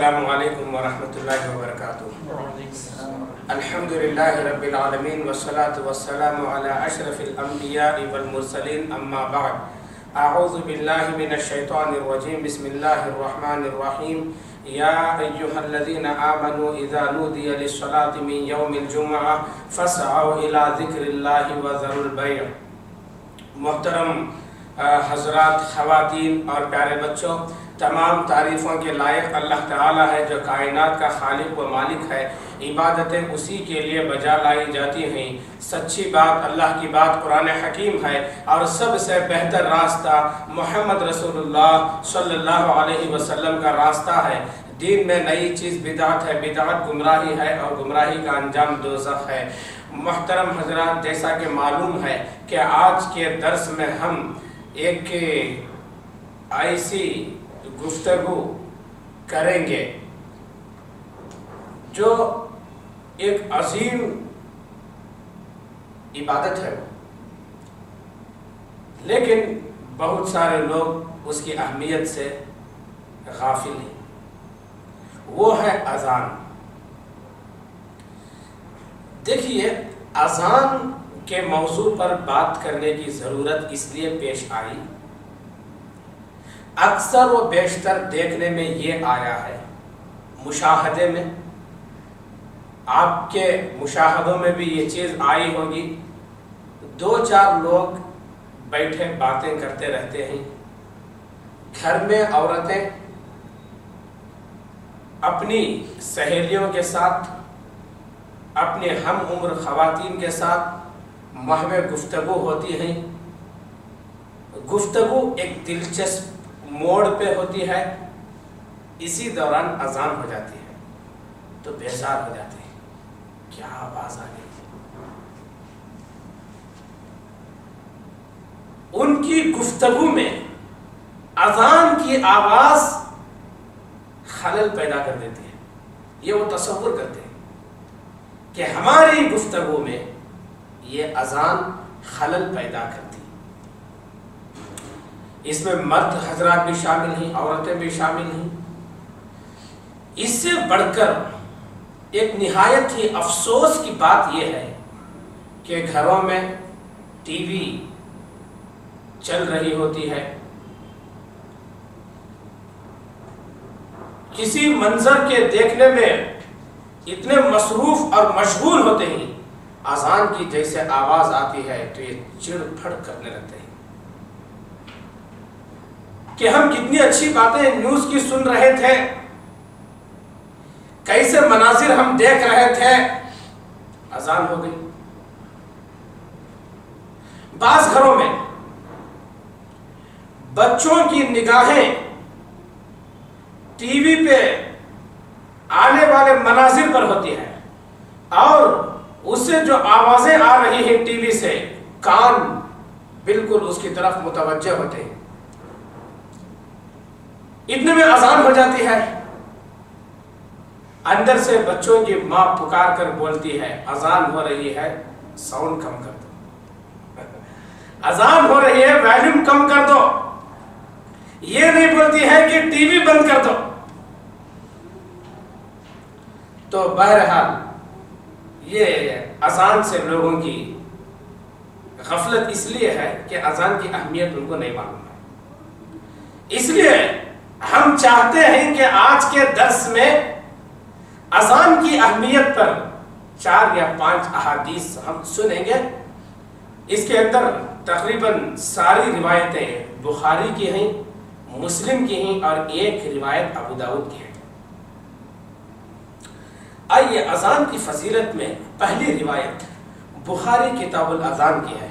السلام علیکم ورحمۃ اللہ وبرکاتہ۔ الحمدللہ رب العالمین والصلاة والسلام علی اشرف الانبیاء والمرسلین، اما بعد۔ اعوذ باللہ من الشیطان الرجیم، بسم اللہ الرحمن الرحیم۔ یا ایہا الذین آمنوا اذا نودی للصلاة من یوم الجمعہ فاسعوا الی ذکر اللہ وذروا البیع۔ محترم حضرات، خواتین اور پیارے بچوں، تمام تعریفوں کے لائق اللہ تعالیٰ ہے جو کائنات کا خالق و مالک ہے۔ عبادتیں اسی کے لیے بجا لائی جاتی ہیں۔ سچی بات اللہ کی بات قرآن حکیم ہے، اور سب سے بہتر راستہ محمد رسول اللہ صلی اللہ علیہ وسلم کا راستہ ہے۔ دین میں نئی چیز بدعت ہے، بدعت گمراہی ہے، اور گمراہی کا انجام دوزخ ہے۔ محترم حضرات، جیسا کہ معلوم ہے کہ آج کے درس میں ہم ایک ایسی گفتگو کریں گے جو ایک عظیم عبادت ہے، لیکن بہت سارے لوگ اس کی اہمیت سے غافل ہیں۔ وہ ہے اذان۔ دیکھیے، اذان کے موضوع پر بات کرنے کی ضرورت اس لیے پیش آئی، اکثر و بیشتر دیکھنے میں یہ آیا ہے، مشاہدے میں، آپ کے مشاہدوں میں بھی یہ چیز آئی ہوگی، دو چار لوگ بیٹھے باتیں کرتے رہتے ہیں، گھر میں عورتیں اپنی سہیلیوں کے ساتھ، اپنے ہم عمر خواتین کے ساتھ محو گفتگو ہوتی ہیں۔ گفتگو ایک دلچسپ موڑ پہ ہوتی ہے، اسی دوران اذان ہو جاتی ہے تو بیزار ہو جاتے ہیں، کیا آواز آ گئی۔ ان کی گفتگو میں اذان کی آواز خلل پیدا کر دیتی ہے۔ یہ وہ تصور کرتے ہیں کہ ہماری گفتگو میں یہ اذان خلل پیدا کرتی ہے۔ اس میں مرد حضرات بھی شامل ہیں، عورتیں بھی شامل ہیں۔ اس سے بڑھ کر ایک نہایت ہی افسوس کی بات یہ ہے کہ گھروں میں ٹی وی چل رہی ہوتی ہے، کسی منظر کے دیکھنے میں اتنے مصروف اور مشغول ہوتے ہیں، اذان کی جیسے آواز آتی ہے تو یہ چڑ پھڑ کرنے لگتے ہیں کہ ہم کتنی اچھی باتیں نیوز کی سن رہے تھے، کیسے مناظر ہم دیکھ رہے تھے، اذان ہو گئی۔ بعض گھروں میں بچوں کی نگاہیں ٹی وی پہ آنے والے مناظر پر ہوتی ہے، اور اس سے جو آوازیں آ رہی ہیں ٹی وی سے، کان بالکل اس کی طرف متوجہ ہوتے ہیں۔ اتنے میں اذان ہو جاتی ہے، اندر سے بچوں کی ماں پکار کر بولتی ہے اذان ہو رہی ہے، ساؤنڈ کم کر دو، اذان ہو رہی ہے، ویلیوم کم کر دو۔ یہ نہیں بولتی ہے کہ ٹی وی بند کر دو۔ تو بہرحال یہ اذان سے لوگوں کی غفلت اس لیے ہے کہ اذان کی اہمیت ان کو نہیں معلوم ہے۔ اس لیے ہم چاہتے ہیں کہ آج کے درس میں اذان کی اہمیت پر 4 یا 5 احادیث ہم سنیں گے۔ اس کے اندر تقریباً ساری روایتیں بخاری کی ہیں، مسلم کی ہیں، اور ایک روایت ابو داؤد کی ہے۔ آئیے اذان کی فضیلت میں پہلی روایت بخاری کتاب الاذان کی ہے۔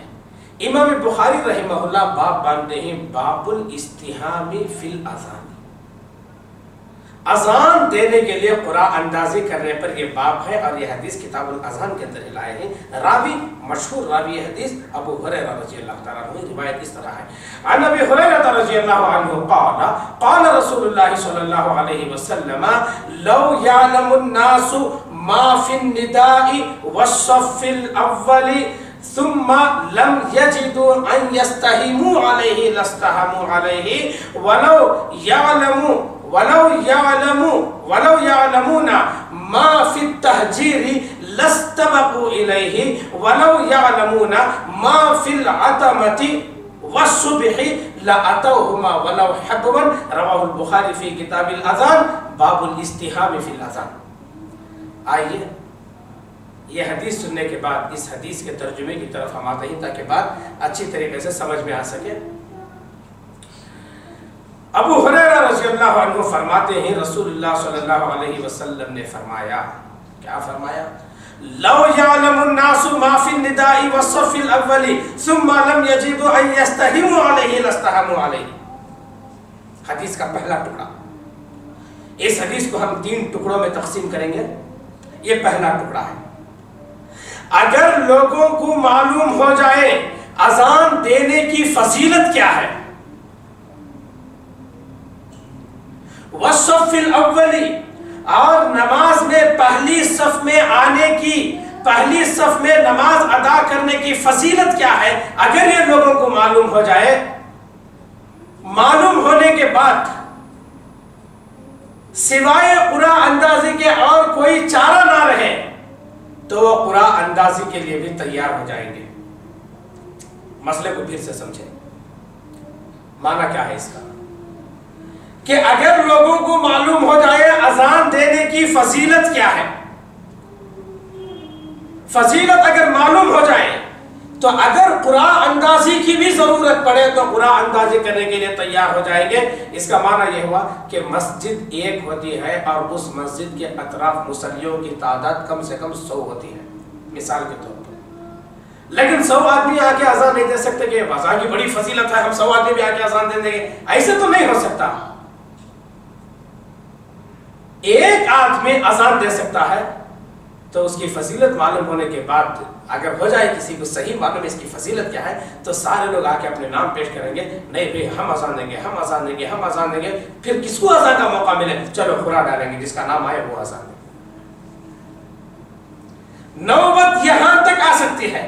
امام بخاری رحمہ اللہ باب باندھتے ہیں، باب الاستحام فی الاذان۔ اذان دینے کے لیے قرآن اندازی کرنے پر یہ باب ہے، اور یہ حدیث کتاب الاذان کے اندر لائے ہیں۔ راوی مشہور راوی حدیث ابو ہریرہ رضی اللہ تعالیٰ عنہ، روایت اس طرح ہے، عن ابی ہریرہ رضی اللہ عنہ قال قال رسول اللہ صلی اللہ علیہ وسلم لو یعلم الناس ما فی النداء والصف الاول ثم لم يجدوا ان يستحموا عليه لاستحموا عليه ولو يعلموا ولو يعلمون ما في التهجير لاستبقوا إليه ولو يعلمون ما في العتمة والصبح لأتوهما ولو حبوا. رواه البخاری فی کتاب الاذان باب الاستحباب فی الاذان. آئیے یہ حدیث سننے کے بعد اس حدیث کے ترجمے کی طرف ہم آتے ہیں تاکہ بات اچھی طریقے سے سمجھ میں آ سکے. ابو ہریرہ رضی اللہ عنہ فرماتے ہیں رسول اللہ صلی اللہ علیہ وسلم نے فرمایا، کیا فرمایا؟ لو يعلم الناس ما في النداء والصف الاول ثم لم يجدوا ان يستهموا عليه لاستهموا عليه. حدیث کا پہلا ٹکڑا. اس حدیث کو ہم 3 ٹکڑوں میں تقسیم کریں گے. یہ پہلا ٹکڑا ہے. اگر لوگوں کو معلوم ہو جائے اذان دینے کی فضیلت کیا ہے، والصف الاول، اور نماز میں پہلی صف میں آنے کی، پہلی صف میں نماز ادا کرنے کی فضیلت کیا ہے، اگر یہ لوگوں کو معلوم ہو جائے، معلوم ہونے کے بعد سوائے قرآن اندازی کے اور کوئی چارہ نہ رہے تو وہ قرآن اندازی کے لیے بھی تیار ہو جائیں گے. مسئلے کو پھر سے سمجھیں. معنی کیا ہے اس کا؟ کہ اگر لوگوں کو معلوم ہو جائے اذان دینے کی فضیلت کیا ہے، فضیلت اگر معلوم ہو جائے تو اگر قرآن اندازی کی بھی ضرورت پڑے تو قرآن اندازی کرنے کے لیے تیار ہو جائیں گے. اس کا معنی یہ ہوا کہ مسجد ایک ہوتی ہے اور اس مسجد کے اطراف مصلیوں کی تعداد کم سے کم 100 ہوتی ہے مثال کے طور پر. لیکن 100 آدمی آ کے اذان نہیں دے سکتے کہ اذان کی بڑی فضیلت ہے ہم 100 آدمی بھی آ کے اذان دے دیں گے، ایسے تو نہیں ہو سکتا. ایک آدمی اذان دے سکتا ہے تو اس کی فضیلت معلوم ہونے کے بعد اگر ہو جائے کسی کو صحیح معلوم اس کی فضیلت کیا ہے تو سارے لوگ آ کے اپنے نام پیش کریں گے، نہیں بھئی ہم اذان دیں گے، ہم اذان دیں گے، ہم اذان دیں گے. پھر کس کو اذان کا موقع ملے، چلو خورا ڈالیں گے، جس کا نام آئے وہ اذان دیں. نوبت یہاں تک آ سکتی ہے.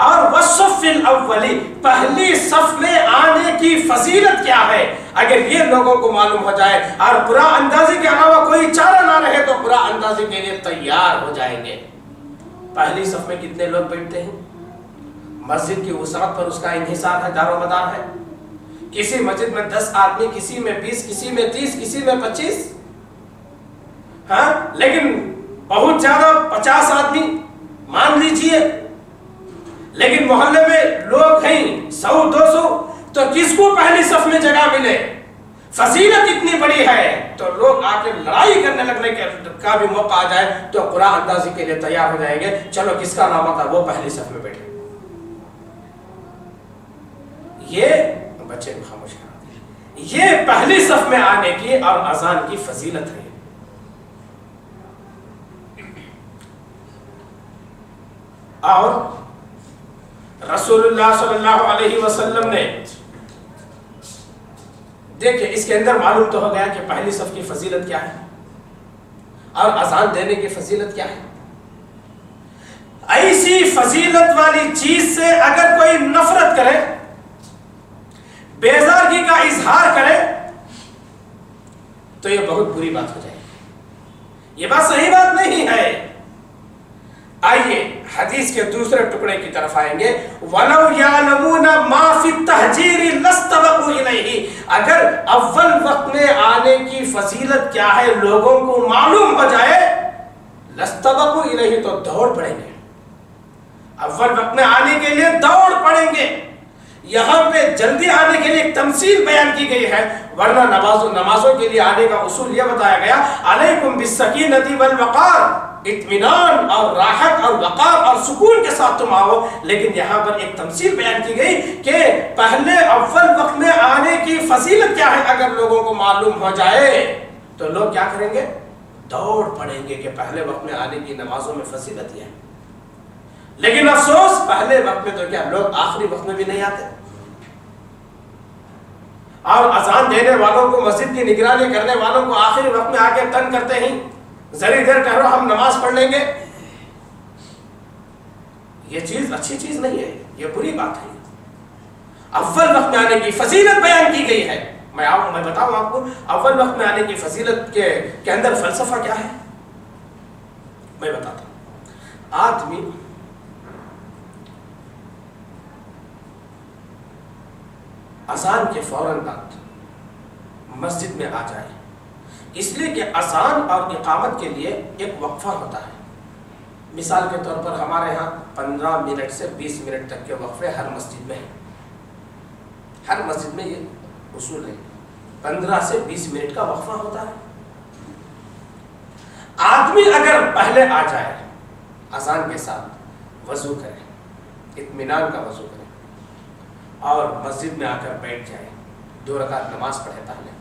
اور والصف الاول، پہلی صف میں آنے کی فضیلت کیا ہے، اگر یہ لوگوں کو معلوم ہو جائے اور قرآن اندازی کے علاوہ کوئی چارہ نہ رہے تو قرآن اندازی کے لیے تیار ہو جائیں گے. پہلی صف میں کتنے لوگ بیٹھتے ہیں؟ مسجد کی وسعت پر اس کا انحصار ہے، دار و مدار ہے. کسی مسجد میں 10 آدمی، کسی میں 20، کسی میں 30، کسی میں 25، ہاں لیکن بہت زیادہ 50 آدمی مان لیجئے. لیکن محلے میں لوگ ہیں 100-200 تو کس کو پہلی صف میں جگہ ملے؟ فضیلت اتنی بڑی ہے تو لوگ آ کے لڑائی کرنے لگنے کا بھی موقع آ جائے تو قرآن اندازی کے لیے تیار ہو جائیں گے. چلو کس کا نام آتا وہ پہلی صف میں بیٹھے. یہ بچے کو خاموش کرا دیں. یہ پہلی صف میں آنے کی اور اذان کی فضیلت ہے. اور رسول اللہ صلی اللہ علیہ وسلم نے دیکھیں اس کے اندر معلوم تو ہو گیا کہ پہلی صف کی فضیلت کیا ہے اور اذان دینے کی فضیلت کیا ہے. ایسی فضیلت والی چیز سے اگر کوئی نفرت کرے، بیزارگی کا اظہار کرے تو یہ بہت بری بات ہو جائے گی. یہ بات صحیح بات نہیں ہے. آئیے حدیث کے دوسرے ٹکڑے کی طرف آئیں گے. وَلَوْ يَعْلَمُونَ مَا فِي التَّهْجِيرِ لَاسْتَبَقُوا إِلَيْهِ. اگر اول وقت میں آنے کی فضیلت کیا ہے لوگوں کو معلوم ہو جائے، لَاسْتَبَقُوا إِلَيْهِ تو دوڑ پڑیں گے. اول وقت میں آنے کے لیے دوڑ پڑیں گے. یہاں پہ جلدی آنے کے لیے ایک تمثیل بیان کی گئی ہے، ورنہ نمازوں کے لیے آنے کا اصول یہ بتایا گیا علیکم بالسکینۃ والوقار، اطمینان اور راحت اور وقار اور سکون کے ساتھ تم آؤ. لیکن یہاں پر ایک تمثیل بیان کی گئی کہ پہلے اول وقت میں آنے کی فضیلت کیا ہے اگر لوگوں کو معلوم ہو جائے تو لوگ کیا کریں گے؟ دوڑ پڑیں گے کہ پہلے وقت میں آنے کی نمازوں میں فضیلت یہ ہے. لیکن افسوس پہلے وقت میں تو کیا لوگ آخری وقت میں بھی نہیں آتے. اور اذان دینے والوں کو، مسجد کی نگرانی کرنے والوں کو آخری وقت میں آ کے تنگ کرتے ہیں، ذری دیر ٹھہرو ہم نماز پڑھ لیں گے. یہ چیز اچھی چیز نہیں ہے، یہ بری بات ہے. اول وقت میں آنے کی فضیلت بیان کی گئی ہے میں بتاؤں آپ کو اول وقت میں آنے کی فضیلت کے اندر فلسفہ کیا ہے؟ میں بتاتا ہوں. آدمی اذان کے فوراً بعد مسجد میں آ جائے، اس لیے کہ اذان اور اقامت کے لیے ایک وقفہ ہوتا ہے. مثال کے طور پر ہمارے ہاں 15 منٹ سے 20 منٹ تک کے وقفے ہر مسجد میں ہیں. ہر مسجد میں یہ اصول ہے، 15 سے 20 منٹ کا وقفہ ہوتا ہے. آدمی اگر پہلے آ جائے اذان کے ساتھ، وضو کرے، اطمینان کا وضو کرے اور مسجد میں آ کر بیٹھ جائے، 2 رکعت نماز پڑھے پہلے.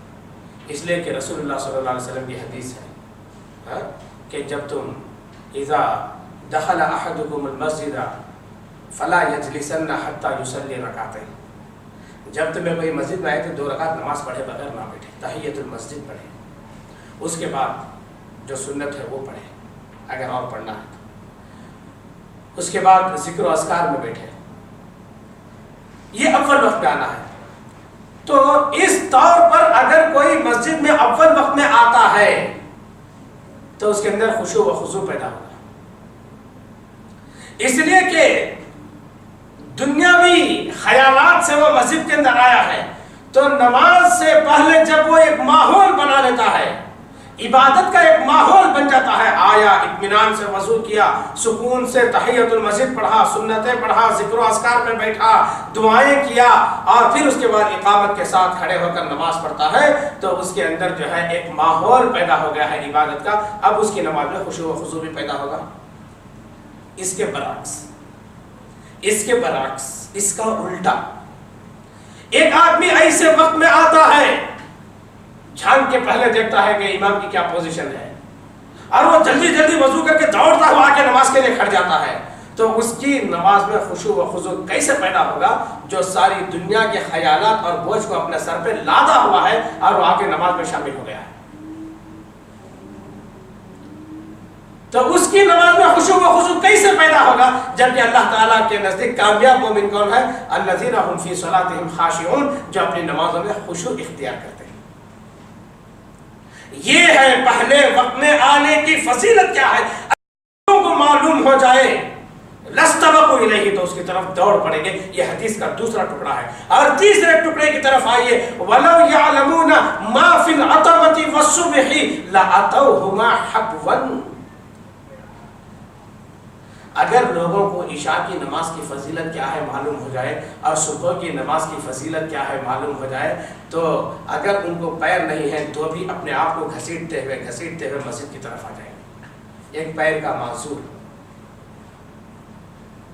اس لیے کہ رسول اللہ صلی اللہ علیہ وسلم کی حدیث ہے کہ جب تم اذا دخل احدکم المسجد فلا یجلسن حتی یصلی رکعتین، جب تمہیں کوئی مسجد میں آئے تو 2 رکعت نماز پڑھے بغیر نہ بیٹھے، تحیۃ المسجد پڑھے. اس کے بعد جو سنت ہے وہ پڑھے اگر اور پڑھنا ہے. اس کے بعد ذکر و اذکار میں بیٹھے. یہ اول وقت میں آنا ہے. تو اس طور پر اگر کوئی مسجد میں اول وقت میں آتا ہے تو اس کے اندر خشوع و خضوع پیدا ہوگا. اس لیے کہ دنیاوی خیالات سے وہ مسجد کے اندر آیا ہے، تو نماز سے پہلے جب وہ ایک ماحول بنا لیتا ہے، عبادت کا ایک ماحول بن جاتا ہے، آیا اطمینان سے وضو کیا، سکون سے تحیۃ المسجد پڑھا، سنتیں پڑھا، ذکر و اذکار میں بیٹھا، دعائیں کیا، اور پھر اس کے بعد اقامت کے ساتھ کھڑے ہو کر نماز پڑھتا ہے، تو اس کے اندر جو ہے ایک ماحول پیدا ہو گیا ہے عبادت کا. اب اس کی نماز میں خشوع و خضوع بھی پیدا ہوگا. اس کے برعکس اس کا الٹا، ایک آدمی ایسے وقت میں آتا ہے، جھانک کے پہلے دیکھتا ہے کہ امام کی کیا پوزیشن ہے، اور وہ جلدی جلدی وضو کر کے دوڑتا ہوا آ کے نماز کے لیے کھڑ جاتا ہے، تو اس کی نماز میں خشوع و خضوع کیسے پیدا ہوگا؟ جو ساری دنیا کے خیالات اور بوجھ کو اپنے سر پہ لادا ہوا ہے اور وہ آ کے نماز میں شامل ہو گیا ہے. تو اس کی نماز میں خشوع و خضوع کیسے پیدا ہوگا؟ جبکہ اللہ تعالیٰ کے نزدیک کامیاب مومن کون ہے؟ الذین هم فی صلاتهم خاشعون، جو اپنی نمازوں میں خشوع اختیار کرتے ہیں. یہ ہے پہلے وقت میں آنے کی فضیلت کیا ہے. لوگوں کو معلوم ہو جائے لستبقوا الیہ، تو اس کی طرف دوڑ پڑیں گے. یہ حدیث کا دوسرا ٹکڑا ہے. اور تیسرے ٹکڑے کی طرف آئیے، وَلَوْ يَعْلَمُونَ مَا فِي الْعَتَمَةِ وَالصُّبْحِ لَأَتَوْهُمَا حَبْوًا. اگر لوگوں کو عشاء کی نماز کی فضیلت کیا ہے معلوم ہو جائے اور صبح کی نماز کی فضیلت کیا ہے معلوم ہو جائے، تو اگر ان کو پیر نہیں ہے تو بھی اپنے آپ کو گھسیٹتے ہوئے مسجد کی طرف آ جائیں گے. ایک پیر کا معذور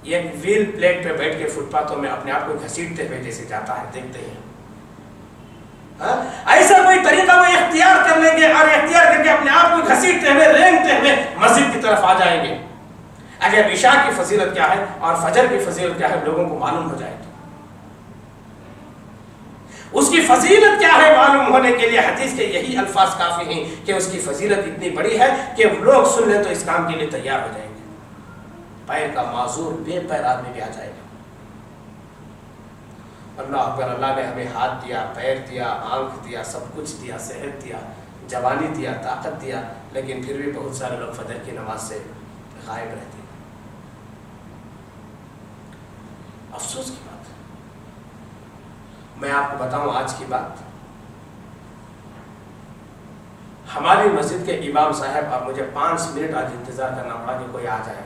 ایک ویل پلیٹ پہ بیٹھ کے فٹ پاتھوں میں اپنے آپ کو گھسیٹتے ہوئے جیسے جاتا ہے، دیکھتے ہیں. ایسا کوئی طریقہ وہ اختیار کر لیں گے اور اختیار کر کے اپنے آپ کو گھسیٹتے ہوئے رینگتے ہوئے مسجد کی طرف آ جائیں گے. اگر عشاء کی فضیلت کیا ہے اور فجر کی فضیلت کیا ہے لوگوں کو معلوم ہو جائے تو اس کی فضیلت کیا ہے معلوم ہونے کے لیے حدیث کے یہی الفاظ کافی ہیں کہ اس کی فضیلت اتنی بڑی ہے کہ لوگ سن لیں تو اس کام کے لیے تیار ہو جائیں گے. پیر کا معذور بے پیر آدمی بھی آ جائے گا. اللہ اکبر. اللہ نے ہمیں ہاتھ دیا، پیر دیا، آنکھ دیا، سب کچھ دیا، صحت دیا، جوانی دیا، طاقت دیا، لیکن پھر بھی بہت سارے لوگ فجر کی نماز سے غائب رہتے ہیں. افسوس کی بات ہے. میں آپ کو بتاؤں آج کی بات، ہماری مسجد کے امام صاحب اب مجھے 5 منٹ آج انتظار کرنا پڑا کہ کوئی آ جائے،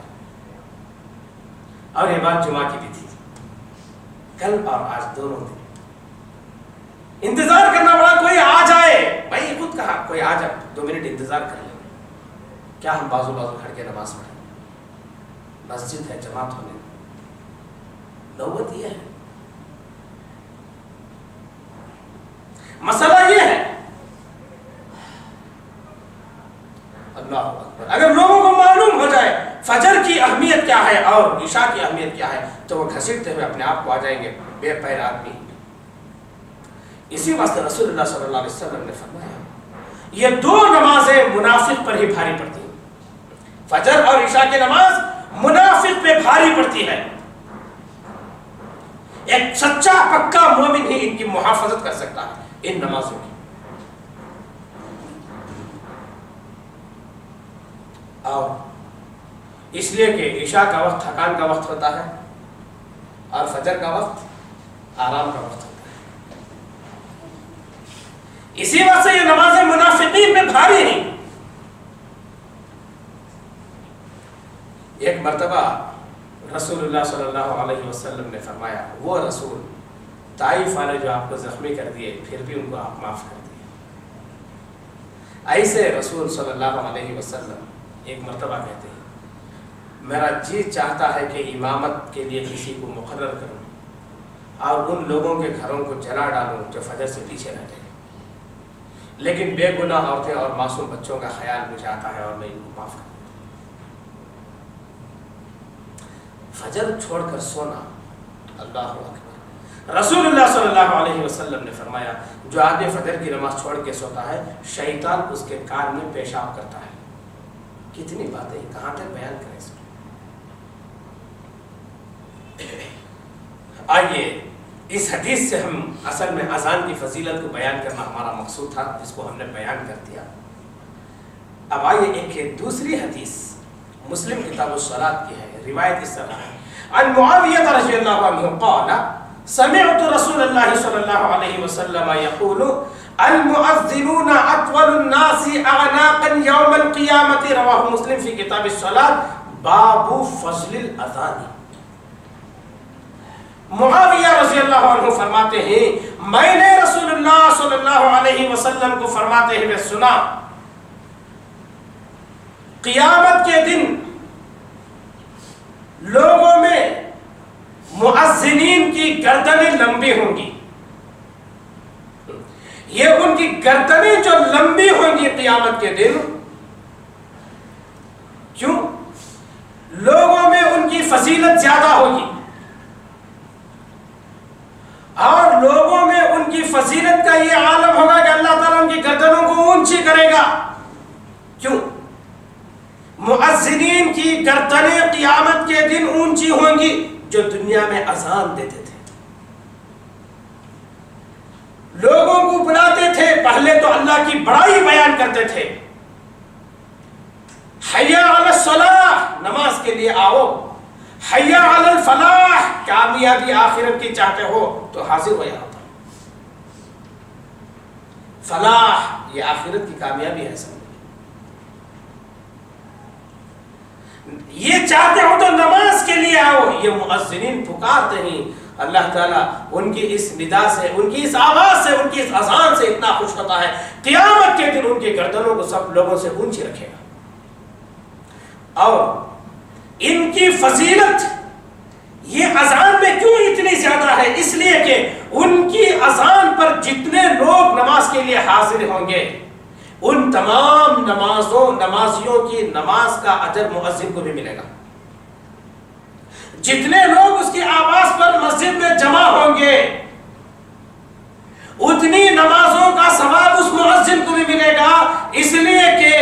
اور یہ بات جمعہ کی بھی تھی، کل اور آج دونوں دن انتظار کرنا پڑا کوئی آ جائے. میں یہ خود کہا کوئی آ جائے، 2 منٹ انتظار کر لیں. کیا ہم بازو کھڑ کے نماز پڑھیں؟ مسجد ہے، جماعت ہونے. نوبت یہ ہے، مسئلہ یہ ہے. اللہ اکبر. اگر لوگوں کو معلوم ہو جائے فجر کی اہمیت کیا ہے اور عشاء کی اہمیت کیا ہے تو وہ گھسیٹتے ہوئے اپنے آپ کو آ جائیں گے بے پیر آدمی. اسی واسطے رسول اللہ صلی اللہ علیہ وسلم نے فرمایا یہ 2 نمازیں منافق پر ہی بھاری پڑتی ہیں. فجر اور عشاء کی نماز منافق پہ بھاری پڑتی ہے. ایک سچا پکا مومن ہی ان کی محافظت کر سکتا ہے. ان نمازوں کی. اور اس لیے کہ عشاء کا وقت تھکان کا وقت ہوتا ہے اور فجر کا وقت آرام کا وقت ہوتا ہے. اسی وجہ سے یہ نمازیں منافقین میں بھاری ہیں. ایک مرتبہ رسول اللہ صلی اللہ علیہ وسلم نے فرمایا، وہ رسول طائف والے جو آپ کو زخمی کر دیے پھر بھی ان کو آپ معاف کر دیے. ایسے رسول صلی اللہ علیہ وسلم ایک مرتبہ کہتے ہیں، میرا جی چاہتا ہے کہ امامت کے لیے کسی کو مقرر کروں اور ان لوگوں کے گھروں کو جلا ڈالوں جو فجر سے پیچھے رہ گئے، لیکن بے گناہ عورتیں اور معصوم بچوں کا خیال مجھے آتا ہے اور میں ان کو معاف کروں. فجر چھوڑ کر سونا، اللہ اکبر. رسول اللہ صلی اللہ علیہ وسلم نے فرمایا، جو آدمی فجر کی نماز چھوڑ کے سوتا ہے شیطان اس کے کان میں پیشاب کرتا ہے. کتنی باتیں کہاں تک بیان کریں اس میں. آئیے اس حدیث سے ہم اصل میں اذان کی فضیلت کو بیان کرنا ہمارا مقصود تھا، جس کو ہم نے بیان کر دیا. اب آئیے ایک دوسری حدیث مسلم کتاب الصلاۃ کی ہے. روایت اس طرح ہے، عن معاویہ رضی اللہ عنہ قال سمعت رسول اللہ صلی اللہ علیہ وسلم یقول المؤذنون اطول الناس اعناقا یوم القیامۃ. رواہ مسلم فی کتاب الصلاۃ باب فضل الاذان. معاویہ رضی اللہ عنہ فرماتے ہیں، میں نے رسول اللہ صلی اللہ علیہ وسلم کو فرماتے ہوئے سنا، قیامت کے دن لوگوں میں مؤذنین کی گردنیں لمبی ہوں گی. یہ ان کی گردنیں جو لمبی ہوں گی قیامت کے دن، کیوں؟ لوگوں میں ان کی فضیلت زیادہ ہوگی اور لوگوں میں ان کی فضیلت کا یہ عالم ہوگا کہ اللہ تعالیٰ ان کی گردنوں کو اونچی کرے گا. کیوں؟ مؤذنین کی گردنیں قیامت کے دن اونچی ہوں گی جو دنیا میں اذان دیتے تھے، لوگوں کو بلاتے تھے. پہلے تو اللہ کی بڑائی بیان کرتے تھے، حی علی الصلاۃ، نماز کے لیے آؤ. حی علی الفلاح، کامیابی آخرت کی چاہتے ہو تو حاضر ہو یہاں پر. فلاح یہ آخرت کی کامیابی ہے. سب یہ چاہتے ہو تو نماز کے لیے آؤ. یہ مؤذنین پکارتے ہیں. اللہ تعالیٰ ان کی اس ندا سے، ان کی اس آواز سے، ان کی اس اذان سے اتنا خوش ہوتا ہے، قیامت کے دن ان کی گردنوں کو سب لوگوں سے اونچی رکھے گا. اور ان کی فضیلت یہ اذان میں کیوں اتنی زیادہ ہے؟ اس لیے کہ ان کی اذان پر جتنے لوگ نماز کے لیے حاضر ہوں گے ان تمام نمازیوں کی نماز کا اجر مؤذن کو بھی ملے گا. جتنے لوگ اس کی آواز پر مسجد میں جمع ہوں گے اتنی نمازوں کا ثواب اس مؤذن کو بھی ملے گا، اس لیے کہ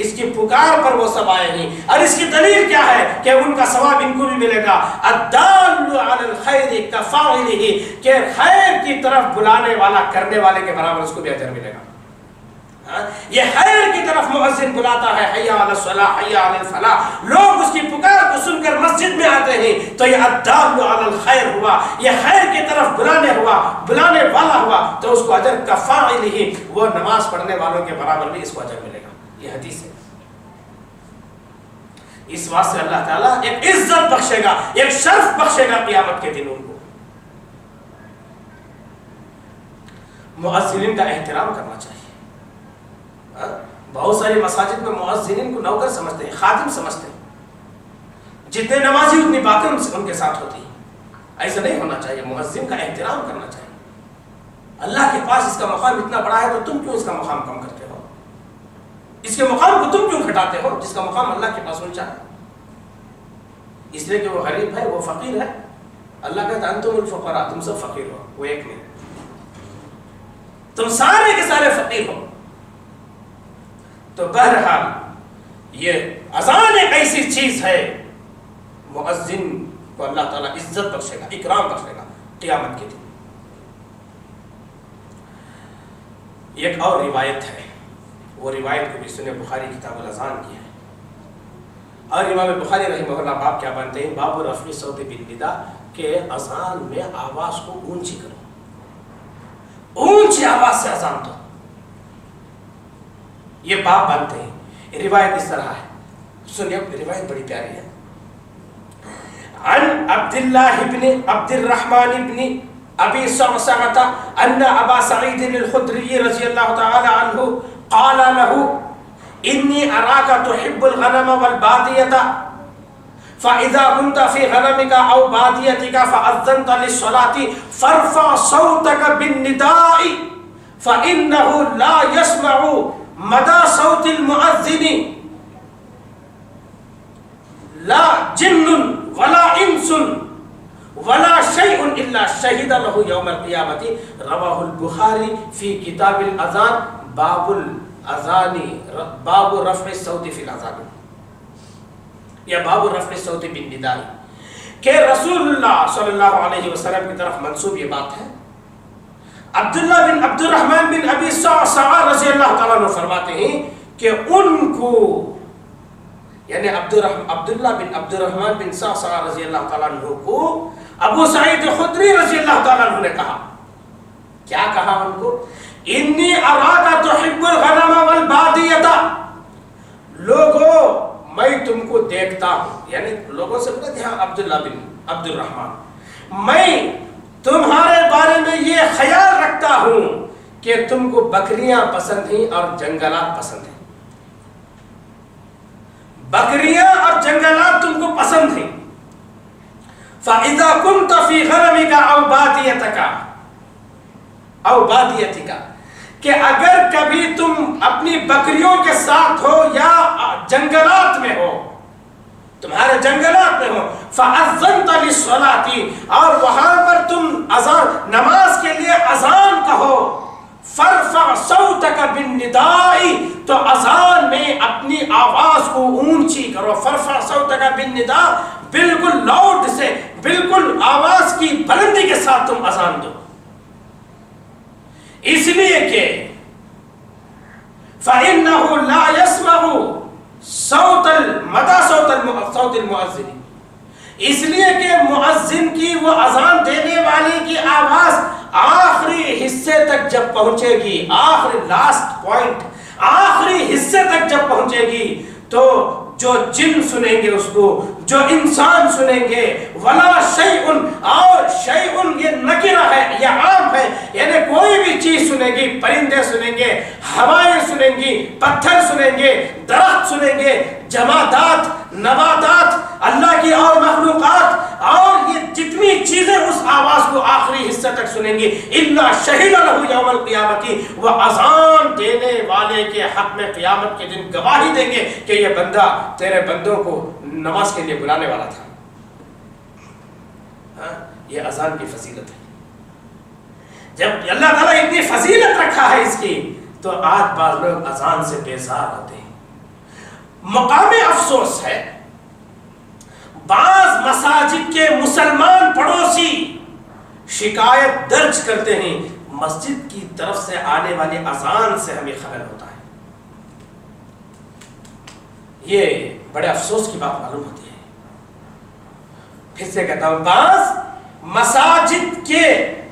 اس کی پکار پر وہ سب آئے ہیں. اور اس کی دلیل کیا ہے کہ ان کا ثواب ان کو بھی ملے گا. الدال علی الخیر کفاعلہ، کہ خیر کی طرف بلانے والا کرنے والے کے برابر اس کو بھی اجر ملے گا. یہ خیر کی طرف مؤذن بلاتا ہے، حی علی الصلاۃ، حی علی الفلاح. لوگ اس کی پکار کو سن کر مسجد میں آتے ہیں تو یہ الدال علی الخیر ہوا، یہ خیر کی طرف بلانے والا ہوا تو اس کو اجر کفاعلہ، وہ نماز پڑھنے والوں کے برابر بھی اس کو اجر ملے گا. یہ حدیث ہے. اس واسطے اللہ تعالیٰ ایک عزت بخشے گا، ایک شرف بخشے گا قیامت کے دن ان کو. مؤذنین کا احترام کرنا چاہیے. بہت ساری مساجد میں مؤذنین کو نوکر سمجھتے ہیں، خادم سمجھتے ہیں. جتنے نمازی اتنی باتیں ان کے ساتھ ہوتی ہیں. ایسا نہیں ہونا چاہیے. مؤذن کا احترام کرنا چاہیے. اللہ کے پاس اس کا مقام اتنا بڑا ہے تو تم کیوں اس کا مقام کم کرتے ہو؟ اس کے مقام کو تم کیوں گھٹاتے ہو جس کا مقام اللہ کے پاس اونچا ہے؟ اس لیے کہ وہ غریب ہے، وہ فقیر ہے. اللہ کہتا ہے انتم الفقراء، تم سب فقیر ہو، وہ ایک نہیں. تم سارے کے سارے فقیر ہو. تو بہرحال یہ اذان ایک ایسی چیز ہے، مؤذن کو اللہ تعالیٰ عزت بخشے گا، اکرام بخشے گا قیامت کے دن. ایک اور روایت ہے، وہ روایت کو بھی سنے بخاری کتاب الاذان کی ہے، اور امام بخاری رحمہ اللہ باب کیا بنتے ہیں؟ باب رفع صوت بالنداء، کہ اذان میں آواز کو اونچی کرو، اونچی آواز سے اذان دو، یہ باب بنتے ہیں۔ روایت اس طرح ہے، سنیے روایت بڑی پیاری ہے۔ عن عبداللہ بن عبد الرحمن بن ابی صعصعۃ ان ابا سعید الخدری رضی اللہ تعالی عنہ قال له انی اراک تحب الغنم والبادیۃ فاذا كنت في غنمك او بادیتك فاذنت للصلاة فارفع صوتك بالنداء فانه لا يسمع مدى صوت المؤذن لا جن ولا انس ولا شيء الا شهد له يوم القيامة رواه البخاري في كتاب الاذان باب الاذان باب رفع الصوت في الاذان، یا باب رفع الصوت بالنداء، کہ رسول اللہ صلی اللہ علیہ وسلم کی طرف منسوب یہ بات ہے۔ عبداللہ بن عبد الرحمن بن ابی صعصع رضی اللہ تعالیٰ عنہ فرماتے ہیں کہ ان کو، یعنی عبداللہ بن عبد الرحمن بن صعصع رضی اللہ تعالیٰ عنہ کو ابو سعید خدری رضی اللہ تعالیٰ عنہ نے کہا، کیا کہا ان کو؟ انی اراک تحب الغنم والبادیۃ، لوگوں میں تم کو دیکھتا ہوں، یعنی لوگوں سے بولتے ہیں عبداللہ بن عبد الرحمن، میں تمہارے بارے میں یہ خیال رکھتا ہوں کہ تم کو بکریاں پسند ہیں اور جنگلات پسند ہیں، بکریاں اور جنگلات تم کو پسند ہیں۔ فَإِذَا كُنْتَ فِي غَنَمِكَ أَوْ بَادِيَتِكَ، کہ اگر کبھی تم اپنی بکریوں کے ساتھ ہو یا جنگلات میں ہو، تمہارے جنگلات میں ہو، فَأَذَّنْتَ لِلصَّلَاةِ، اور وہاں پر تم اذان نماز کے لیے اذان کہو، فَارْفَعْ صَوْتَكَ بِالنِّدَاءِ، تو اذان میں اپنی آواز کو اونچی کرو، فَارْفَعْ صَوْتَكَ بِالنِّدَاء، بالکل لاؤڈ سے، بالکل آواز کی بلندی کے ساتھ تم اذان دو، اس لیے کہ فَإِنَّهُ لَا يَسْمَعُ صوت المؤذن، اس لیے کہ مؤذن کی وہ اذان دینے والے کی آواز آخری حصے تک جب پہنچے گی، آخری لاسٹ پوائنٹ، آخری حصے تک جب پہنچے گی، تو جو جن سنیں گے اس کو، جو انسان سنیں گے، ولا شیء، اور شیء یہ نکرہ ہے، یہ عام ہے، یعنی کوئی بھی چیز سنیں گی، پرندے سنیں گے، ہوائیں سنیں گی، پتھر سنیں گے، درخت سنیں گے، جمادات، نباتات، اللہ کی اور مخلوقات، اور یہ جتنی چیزیں اس آواز کو آخری حصہ تک سنیں گی، الا شہد لہ یوم القیامۃ، وہ اذان دینے والے کے حق میں قیامت کے دن گواہی دیں گے کہ یہ بندہ تیرے بندوں کو نماز کے لیے بلانے والا تھا۔ ہاں، یہ اذان کی فضیلت ہے۔ جب اللہ تعالیٰ اتنی فضیلت رکھا ہے اس کی، تو آج بعض لوگ اذان سے بیزار ہوتے ہیں۔ مقام افسوس ہے، بعض مساجد کے مسلمان پڑوسی شکایت درج کرتے ہیں، مسجد کی طرف سے آنے والی اذان سے ہمیں خلل ہوتا ہے۔ یہ بڑے افسوس کی بات معلوم ہوتی ہے۔ پھر سے کہتا ہوں، بعض مساجد کے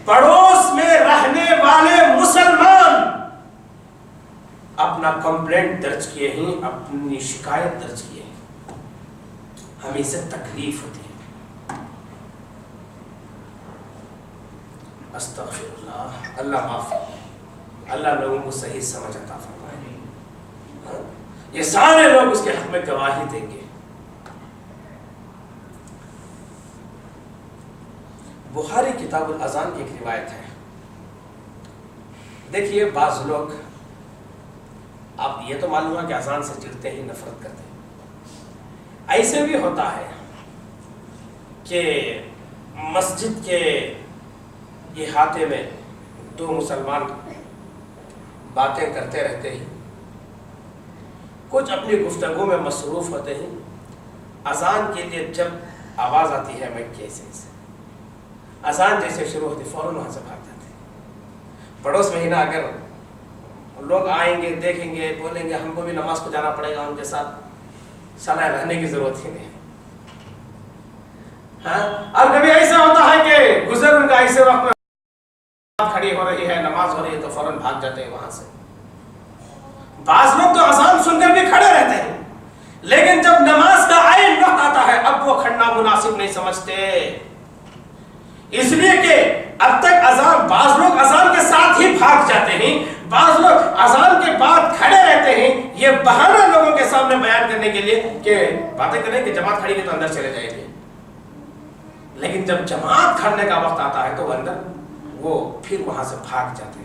پڑوس میں رہنے والے مسلمان اپنا کمپلینٹ درج کیے ہیں، اپنی شکایت درج کیے ہیں، ہمیں سے تکلیف ہوتی ہے۔ استغفر اللہ، اللہ معاف کرے، اللہ لوگوں کو صحیح سمجھ عطا فرمائے، یہ سارے لوگ اس کے حق میں گواہی دیں گے۔ بخاری کتاب الاذان کی ایک روایت ہے، دیکھیے بعض لوگ، اب یہ تو معلوم ہے کہ اذان سے چڑھتے ہی نفرت کرتے ہیں، ایسے بھی ہوتا ہے کہ مسجد کے احاطے میں دو مسلمان باتیں کرتے رہتے ہیں، کچھ اپنی گفتگو میں مصروف ہوتے ہیں، اذان کے لیے جب آواز آتی ہے مائک کے سے اذان جیسے شروع ہوتی فوراً وہاں سے بھاگ جاتے ہیں۔ پڑوس مہینہ اگر لوگ آئیں گے دیکھیں گے بولیں گے ہم کو بھی نماز کو جانا پڑے گا ان کے ساتھ، صلاح رہنے کی ضرورت ہی نہیں. ہاں اور کبھی ایسا ہوتا ہے کہ گزر کا ایسے وقت میں کھڑی ہو رہی ہے نماز ہو رہی ہے تو فوراً بھاگ جاتے ہیں وہاں سے. بعض لوگ تو اذان سن کر بھی کھڑے رہتے ہیں لیکن جب نماز کا عین وقت آتا ہے اب وہ کھڑنا مناسب نہیں سمجھتے، اس لیے کہ اب تک اذان، بعض لوگ اذان کے ساتھ ہی بھاگ جاتے ہیں، بعض لوگ اذان کے بعد کھڑے رہتے ہیں. یہ بہانہ لوگوں کے سامنے بیان کرنے کے لیے کہ باتیں کریں کہ جماعت کھڑی ہے تو اندر چلے جائیں گے، لیکن جب جماعت کھڑنے کا وقت آتا ہے تو اندر وہ پھر وہاں سے بھاگ جاتے ہیں.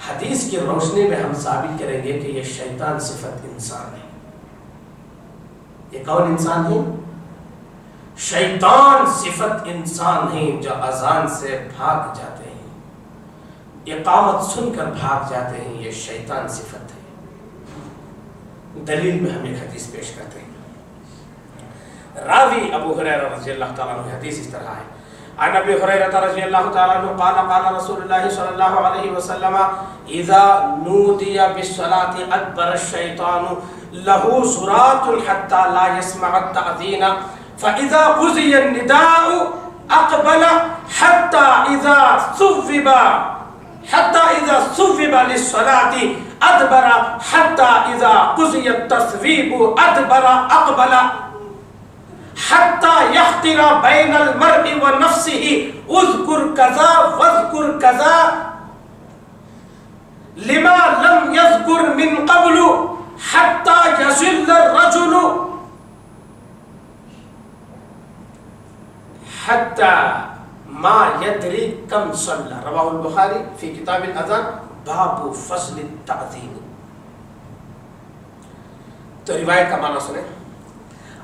حدیث کی روشنی میں ہم ثابت کریں گے کہ یہ شیطان صفت انسان ہے. یہ کون انسان ہے؟ شیطان صفت انسان ہے جو اذان سے بھاگ جاتے ہیں، اقامت سن کر بھاگ جاتے ہیں. یہ شیطان صفت ہے. دلیل میں ہم ایک حدیث پیش کرتے ہیں. راوی ابو ہریرہ رضی اللہ تعالیٰ عنہ، حدیث اس طرح ہے. عن ابی ہریرہ رضی اللہ تعالیٰ عنہ قال قال رسول اللہ صلی اللہ علیہ وسلم اذا نودی بالصلاة ادبر الشیطان له صراط حتى لا يسمع التأذین فاذا قضی النداء اقبل حتى اذا ثوب للصلاة ادبر حتى اذا قضی التثویب ادبر اقبل حتى يحقر بين المرء ونفسه اذكر كذا واذكر كذا لما لم يذكر من قبل حتى يصل الرجل حتى ما يدري كم صلى. رواه البخاري في كتاب الأذان باب فصل التأذين. تو روایت کا معنی سنیں.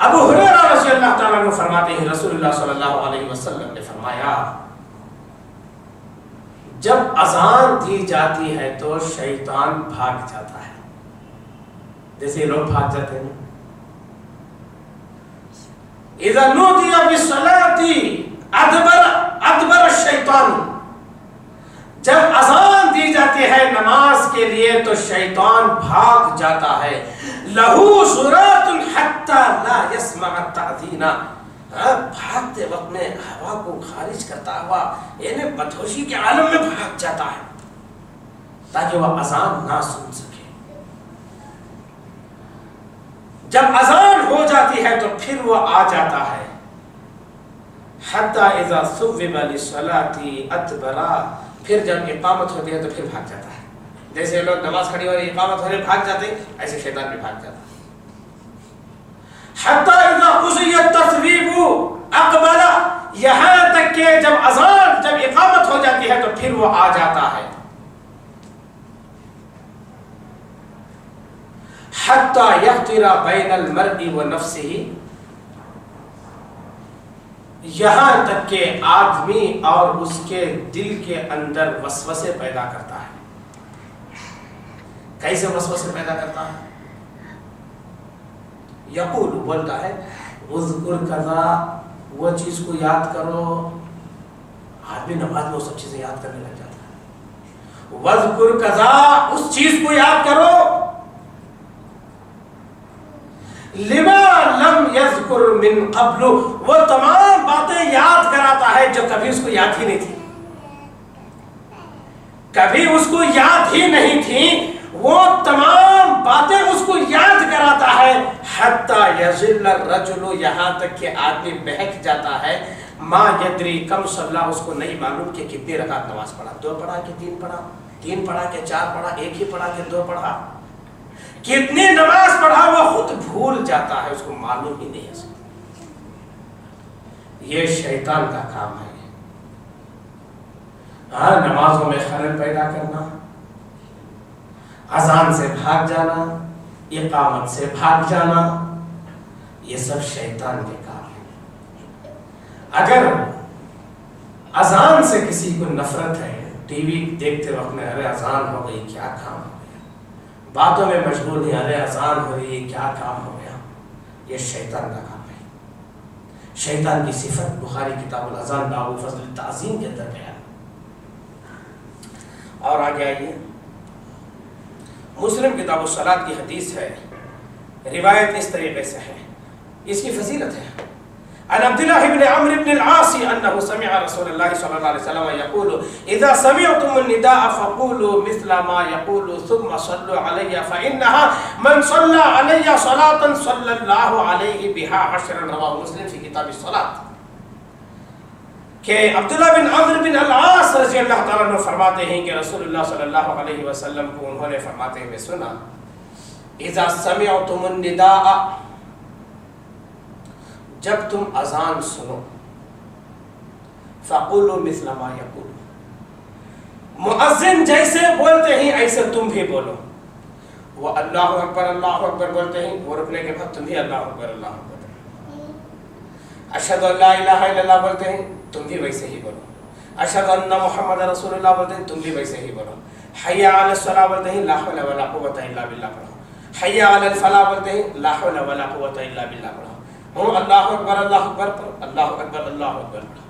ابو ہریرہ رضی اللہ تعالیٰ عنہ فرماتے ہیں رسول اللہ صلی اللہ علیہ وسلم نے فرمایا جب اذان دی جاتی ہے تو شیطان بھاگ جاتا ہے، جیسے لوگ بھاگ جاتے ہیں. اذا نودی بالصلاة ادبر الشیطان، جب اذان دی جاتی ہے نماز کے لیے تو شیطان بھاگ جاتا ہے. لہو صراط حتی لا یسمع التأذین، بھاگتے وقت میں ہوا کو خارج کرتا ہوا یعنی بدہوشی کے عالم میں بھاگ جاتا ہے تاکہ وہ اذان نہ سن سکے. جب اذان ہو جاتی ہے تو پھر وہ آ جاتا ہے. حتی اذا ثوب للصلاة ادبر، پھر جب اقامت ہوتی ہے تو پھر بھاگ جاتا ہے. جیسے لوگ نماز کھڑی ہو رہی اقامت ہو رہی بھاگ جاتے ہیں، ایسے شیطان بھی بھاگ جاتا ہے. حتی اذا قضی التثویب اقبل، یہاں تک کہ جب اقامت ہو جاتی ہے تو پھر وہ آ جاتا ہے. حتی یحتر بین المرء ونفسہ، یہاں تک کہ آدمی اور اس کے دل کے اندر وسوسے پیدا کرتا ہے. کیسے وسوسے پیدا کرتا ہے؟ یقول، بولتا ہے اذکر کذا، وہ چیز کو یاد کرو. آدمی نماز میں وہ سب چیزیں یاد کرنے لگ جاتا ہے. وذکر کذا، اس چیز کو یاد کرو. لما لم یذکر من قبل، وہ تمام باتیں یاد کراتا ہے جو کبھی اس کو یاد ہی نہیں تھی. کبھی اس کو یاد ہی نہیں تھی، وہ تمام باتیں اس کو یاد کراتا ہے. حتی یضل الرجل، یہاں تک کہ آدمی بہک جاتا ہے. ما یدری کم صلی، اس کو نہیں معلوم کہ کتنی رکعت نماز پڑھا، 2 پڑھا کہ 3 پڑھا، 3 پڑھا کہ 4 پڑھا، 1 ہی پڑھا کہ 2 پڑھا، کتنی نماز پڑھا وہ خود بھول جاتا ہے، اس کو معلوم ہی نہیں ہے. یہ شیطان کا کام ہے. نمازوں میں خلل پیدا کرنا، اذان سے بھاگ جانا، اقامت سے بھاگ جانا، یہ سب شیطان کے کام ہے. اگر اذان سے کسی کو نفرت ہے، ٹی وی دیکھتے وقت میں ارے اذان ہو گئی کیا کام ہو گیا، باتوں میں مشغول ہے ارے اذان ہو رہی ہے کیا کام ہو گیا، یہ شیطان کا کام ہے. شیطان کی صفت بخاری کتاب الاذان باب فضل التعظیم کے اندر بیان. اور آگے آئیے مسلم کتاب الصلاۃ کی حدیث ہے، روایت اس طریقے سے ہے، اس کی فضیلت ہے. عن عبد الله بن عمرو بن العاص انه سمع رسول الله صلى الله عليه وسلم يقول اذا سمعتم النداء فقولوا مثل ما يقول ثم صلوا علي فانها من صلى علي صلاه صلى الله عليه بها عشرا. رواه مسلم في كتاب الصلاة. کہ عبداللہ بن عمرو بن العاص رضی اللہ تعالیٰ عنہ فرماتے ہیں کہ رسول اللہ صلی اللہ علیہ وسلم کو انہوں نے فرماتے ہوئے سنا اذا سمعتم النداء، جب تم اذان سنو، فقولوا مثل ما یقول، مؤذن جیسے بولتے ہیں ایسے تم بھی بولو. وہ اللہ اکبر بولتے ہیں، وہ رکنے کے بعد تم بھی اللہ اکبر اشہد ان لا الہ الا اللہ بولتے ہیں، تم بھی ویسے ہی بولو. اشہد ان محمد رسول اللہ بولتے ہیں، تم بھی ویسے ہی بولو. حی علی الصلاۃ بولتے ہیں، لا حول ولا قوۃ الا باللہ پڑھو. حی علی الفلاح بولتے ہیں، لا حول ولا قوۃ الا باللہ پڑھو. اللہ اکبر اللہ اکبر پڑھو، اللہ اکبر اللہ اکبر پڑھو.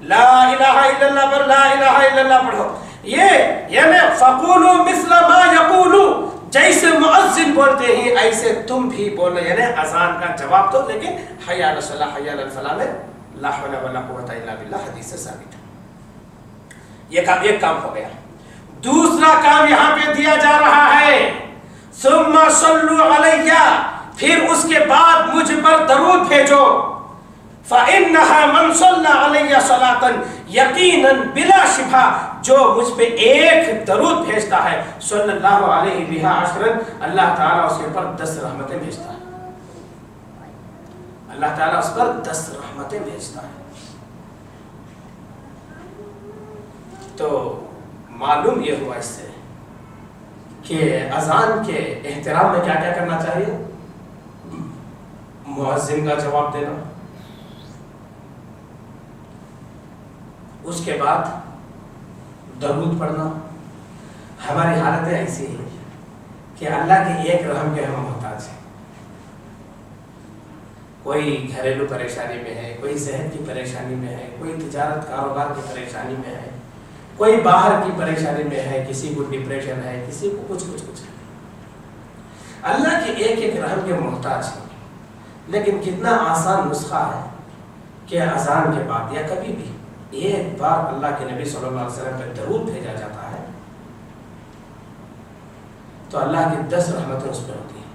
لا الہ الا اللہ پر لا الہ الا اللہ پڑھو. یہ یعنی فقولوا مثل ما یقول، جیسے مؤذن بولتے ہیں ایسے تم بھی بولو، یعنی اذان کا جواب دو، لیکن حی علی الصلاۃ حی علی الفلاح میں لا حول ولا قوۃ الا باللہ حدیث سے ثابت ہے. یہ کام ہو گیا. دوسرا کام یہاں پہ دیا جا رہا ہے ثم صلوا علی، پھر اس کے بعد مجھ پر درود بھیجو. فإنها من صلى علي صلاة، یقیناً بلا شبہ جو مجھ پہ ایک درود بھیجتا ہے صلی اللہ علیہ بہا عشرا، اللہ تعالیٰ اس کے پر 10 رحمتیں بھیجتا ہے. اللہ تعالیٰ اس پر 10 رحمتیں بھیجتا ہے. تو معلوم یہ ہوا اس سے کہ اذان کے احترام میں کیا کیا کرنا چاہیے؟ مؤذن کا جواب دینا، اس کے بعد درود پڑھنا. ہماری حالتیں ایسی ہیں کہ اللہ کے ایک رحم کے ہم محتاج ہیں. کوئی گھریلو پریشانی میں ہے، کوئی صحت کی پریشانی میں ہے، کوئی تجارت کاروبار کی پریشانی میں ہے، کوئی باہر کی پریشانی میں ہے، کسی کو ڈپریشن ہے، کسی کو کچھ ہے. اللہ کے ایک ایک رحم کے محتاج ہیں. لیکن کتنا آسان نسخہ ہے کہ اذان کے بعد یا کبھی بھی ایک بار اللہ کے نبی صلی اللہ علیہ وسلم پہ درود بھیجا جاتا ہے تو اللہ کی 10 رحمتیں اس پر ہوتی ہیں.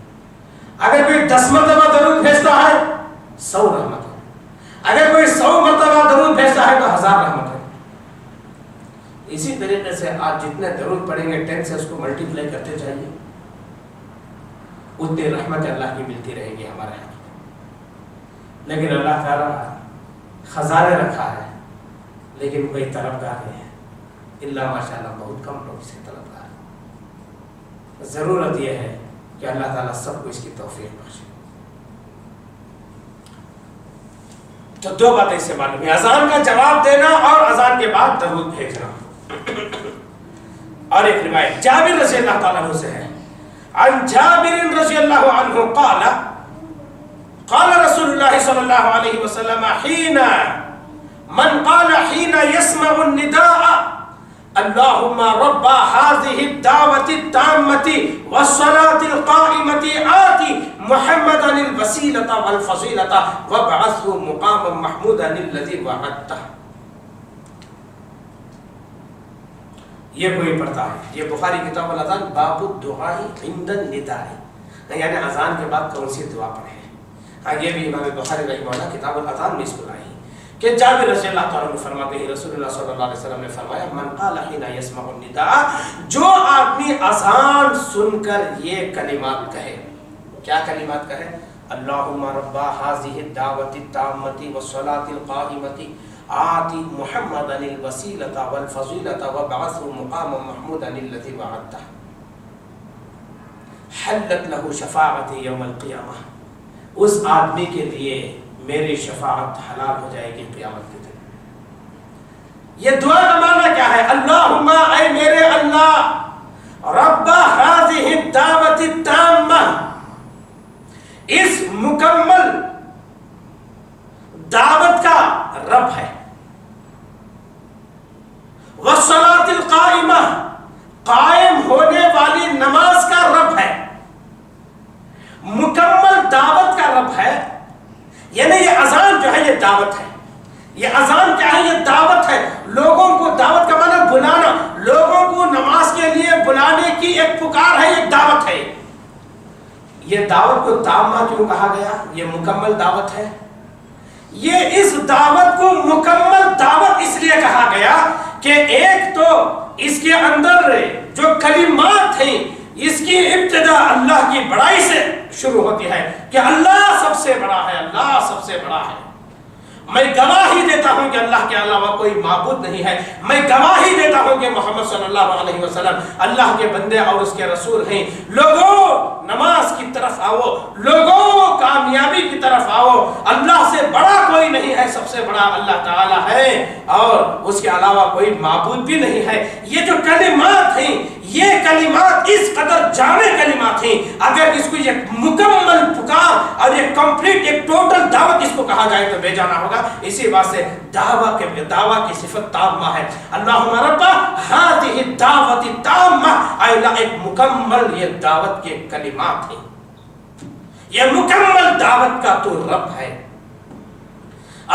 اگر کوئی 10 مرتبہ درود بھیجتا ہے 100 رحمتیں، اگر کوئی 100 مرتبہ درود بھیجتا ہے تو 1000 رحمتیں. اسی طریقے سے آپ جتنے درود پڑھیں گے 10 سے اس کو ملٹیپلائی کرتے جائیے، اتنی رحمت اللہ کی ملتی رہے گی ہمارے یہاں. لیکن اللہ تعالیٰ خزانے رکھا ہے، لیکن کوئی طلبگار نہیں ہے. اللہ ماشاءاللہ بہت کم لوگ سے طلبگار ہیں. ضرورت یہ ہے کہ اللہ تعالیٰ سب کو اس کی توفیق بخشے. تو 2 باتیں اس سے معلوم ہے، اذان کا جواب دینا اور اذان کے بعد درود بھیجنا. اور ایک روایت جابر رضی اللہ تعالیٰ عنہ سے ہے. عن جابر رضی اللہ عنہ قال قال رسول اللہ صلی اللہ علیہ وسلم حين من قال حين يسمع النداء اللهم رب هذه الدعوة التامة والصلاة القائمة آت محمدا الوسيلة والفضيلة وابعثه مقاما محمودا الذي وعدته. یہ کوئی پڑھتا ہے، یہ بخاری کتاب الاذان باب الدعاء عند النداء، یعنی اذان کے بعد کون سی دعا پڑھے. یہ بھی امام بخاری رحمہ اللہ کتاب الاذان میں اس کو لائی کہ جابر رضی اللہ تعالیٰ عنہ فرماتے ہیں رسول اللہ صلی اللہ علیہ وسلم نے فرمایا من قال حين يسمع النداء، جو آدمی اذان سن کر یہ کلمات کہے. کیا کلمات کہے؟ اللهم رب هذه الدعوة التامة والصلاة القائمة آت محمدا الوسيلة والفضيلة وابعثه مقاما محمودا الذي وعدته حلت له شفاعتي يوم القيامة. اس آدمی کے لیے میری شفاعت حلال ہو جائے گی قیامت کے دن. یہ دعا کا معنی کیا ہے؟ اللہم، اے میرے اللہ، رب هذه الدعوة التامة، اس مکمل دعوت کا رب ہے. والصلاة القائمة، قائم ہونے والی نماز کا رب کی ایک پکار ہے، ایک دعوت ہے۔ یہ دعوت کو تامہ کیوں کہا گیا؟ یہ مکمل دعوت ہے۔ یہ اس دعوت کو مکمل دعوت اس لیے کہا گیا کہ ایک تو اس کے اندر جو کلمات ہیں اس کی ابتدا اللہ کی بڑائی سے شروع ہوتی ہے کہ اللہ سب سے بڑا ہے، اللہ سب سے بڑا ہے۔ میں گواہی دیتا ہوں کہ اللہ کے علاوہ کوئی معبود نہیں ہے۔ میں گواہی دیتا ہوں کہ محمد صلی اللہ علیہ وسلم اللہ کے بندے اور اس کے رسول ہیں۔ لوگوں نماز کی طرف آؤ، لوگوں کامیابی کی طرف آؤ، اللہ سے بڑا کوئی نہیں ہے، سب سے بڑا اللہ تعالی ہے اور اس کے علاوہ کوئی معبود بھی نہیں ہے۔ یہ جو کلمات ہیں یہ کلمات اس قدر جامع کلمات ہیں، اگر اس کو ایک مکمل پکار اور ایک کمپلیٹ ایک ٹوٹل دعوت اس کو کہا جائے تو بے جانا ہوگا۔ اسی بات سے دعویٰ کی صفت تامہ ہے۔ اللہم ربا ہذہ الدعوت التامہ، اے اللہ ایک مکمل یہ دعوت کے کلمات ہیں، یہ مکمل دعوت کا تو رب ہے۔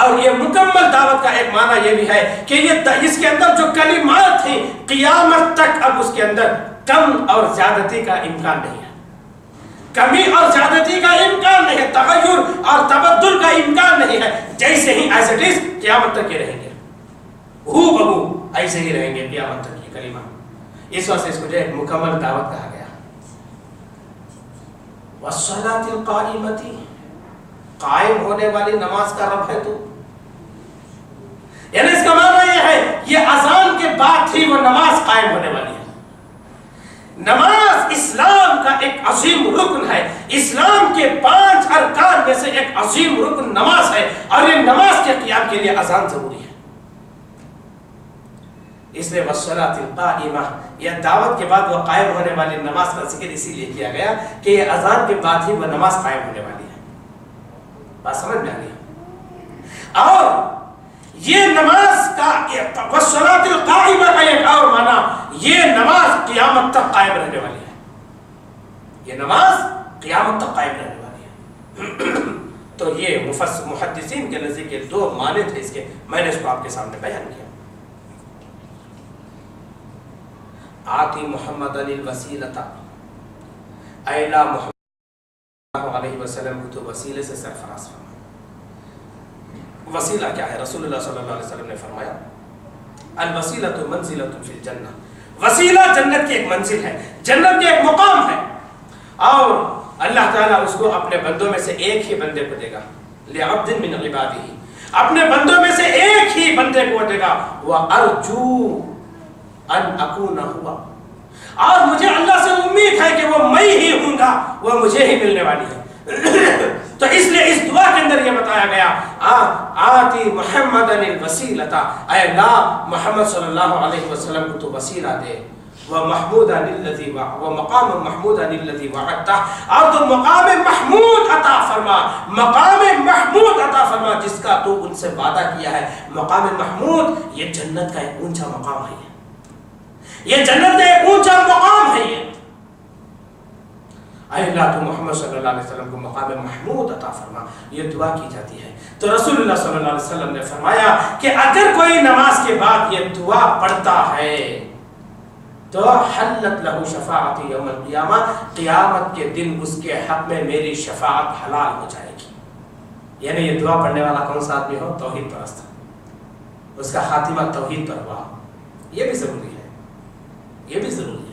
اور یہ مکمل دعوت کا ایک معنی یہ بھی ہے کہ یہ اس کے اندر جو کلمات ہیں قیامت تک اب اس کے اندر کم اور زیادتی کا امکان نہیں ہے، کمی اور زیادتی کا امکان نہیں ہے، تغیر اور تبدل کا امکان نہیں ہے۔ جیسے ہی ایز اٹ از قیامت تک یہ رہیں گے، ہو بہو ایسے ہی رہیں گے قیامت تک یہ کلمات۔ اس وجہ سے اس کو جو ایک مکمل دعوت کہا گیا۔ والصلاۃ القائمۃ، قائم ہونے والی نماز کا رب ہے تو، یعنی اس کا معنی یہ ہے یہ اذان کے بعد ہی وہ نماز قائم ہونے والی ہے۔ نماز اسلام کا ایک عظیم رکن ہے، اسلام کے 5 ارکان میں سے ایک عظیم رکن نماز ہے، اور یہ نماز کے قیام کے لیے اذان ضروری ہے۔ اس لیے والصلاۃ القائمہ، یہ دعوت کے بعد وہ قائم ہونے والی نماز کا ذکر اسی لیے کیا گیا کہ یہ اذان کے بعد ہی وہ نماز قائم ہونے والی ہے۔ بات سمجھ میں آ گیا؟ اور یہ نماز کا والصلاۃ القائمہ کا ایک اور معنی، یہ نماز قیامت تک قائم رہنے والی ہے، یہ نماز قیامت تک قائم رہنے والی ہے۔ تو یہ محدثین کے نزدیک 2 معنی تھے اس کے، میں نے اس کو آپ کے سامنے بیان کیا۔ آتی محمد الوسیلۃ، اے اللہ محمد صلی اللہ علیہ وسلم کو تو وسیلے سے سرفراز فرما۔ وسیلہ کیا ہے؟ رسول اللہ صلی اللہ علیہ وسلم نے فرمایا الوسیلۃ منزلۃ فی الجنہ، وسیلہ جنت کی ایک منزل ہے، جنت کی ایک مقام ہے، اور اللہ تعالیٰ اس کو اپنے بندوں میں سے ایک ہی بندے کو دے گا، لعبد من عبادہ، اپنے بندوں میں سے ایک ہی بندے کو دے گا، وارجو ان اکون ہوا، اور مجھے اللہ سے امید ہے کہ وہ میں ہی ہوں گا، وہ مجھے ہی ملنے والی ہے۔ تو اس لیے اس دعا کے اندر یہ بتایا گیا آتی محمد الوسیلۃ، اے اللہ محمد صلی اللہ علیہ وسلم کو تو وسیلہ دے، ومحمودا للذی ومقام محمودا للذی وعدتہ، اور تو مقام محمود عطا فرما، مقام محمود عطا فرما جس کا تو ان سے وعدہ کیا ہے۔ مقام محمود یہ جنت کا ایک اونچا مقام ہے، یہ جنت کا ایک اونچا مقام ہے۔ یہ اے اللہ تو محمد صلی اللہ علیہ وسلم کو مقام محمود عطا فرما، یہ دعا کی جاتی ہے۔ تو رسول اللہ صلی اللہ علیہ وسلم نے فرمایا کہ اگر کوئی نماز کے بعد یہ دعا پڑھتا ہے تو حلت لہ شفاعتی یوم القیامہ، قیامت کے دن اس کے حق میں میری شفاعت حلال ہو جائے گی۔ یعنی یہ دعا پڑھنے والا کون سا آدمی ہو؟ توحید پرست، اس کا خاتمہ توحید پر ہوا، یہ بھی ضروری ہے، یہ بھی ضروری ہے۔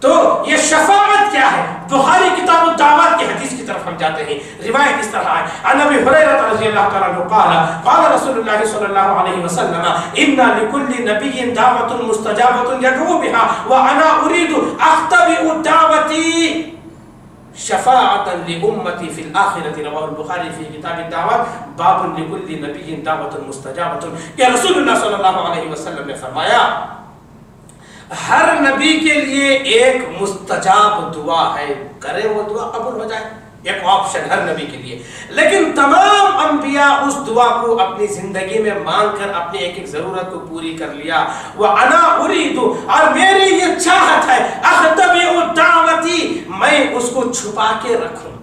تو یہ شفاعت کیا ہے؟ بخاری کتاب الدعوات کی حدیث کی طرف ہم جاتے ہیں، روایت اس طرح ہے، عن ابی ہریرہ رضی اللہ تعالیٰ عنہ قال قال رسول اللہ صلی اللہ علیہ وسلم ان لكل نبی دعوت مستجابۃ يدعو بها وانا اريد اختبئ دعوتي شفاعة لأمتي في الآخرة، رواه البخاری فی کتاب الدعوات باب لكل نبی دعوت مستجابۃ۔ کہ رسول اللہ صلی اللہ علیہ وسلم نے فرمایا ہر نبی کے لیے ایک مستجاب دعا ہے، کرے وہ دعا قبول ہو جائے، ایک آپشن ہر نبی کے لیے۔ لیکن تمام انبیاء اس دعا کو اپنی زندگی میں مانگ کر اپنی ایک ایک ضرورت کو پوری کر لیا۔ وَأَنَا أُرِيدُ، اور میری یہ چاہت ہے، أَخْتَبِئُ دَعْوَتِي، میں اس کو چھپا کے رکھوں۔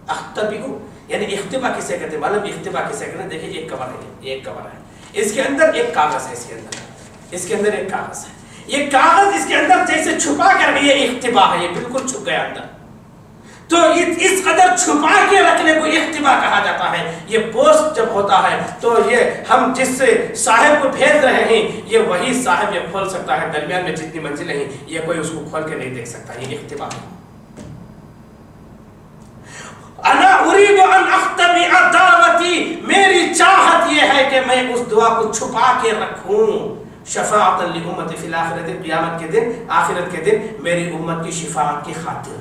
اختبئ یعنی اختبا کسے کہتے ہیں؟ معلوم اختبا کسے کہتے ہیں؟ دیکھیں ایک کور ہے، ایک کور ہے، اس کے اندر ایک کاغذ ہے، اس کے اندر ایک کاغذ ہے، یہ کاغذ اس کے اندر جیسے چھپا کر یہ اختبا ہے، یہ بالکل چھپ گیا اندر. تو اس قدر چھپا کے رکھنے کو اختبا کہا جاتا ہے. یہ پوسٹ جب ہوتا ہے تو یہ ہم جس صاحب کو بھیج رہے ہیں یہ وہی صاحب یہ کھول سکتا ہے. درمیان میں جتنی منزلیں ہیں یہ کوئی اس کو کھول کے نہیں دیکھ سکتا. یہ اختبا ہے. انا اريد ان اختبئ دعوتی، میری چاہت یہ ہے کہ میں اس دعا کو چھپا کے رکھوں. شفاعت لامتی فی الاخرۃ، قیامت کے دن، آخرت کے دن میری امت کی شفاعت کی خاطر.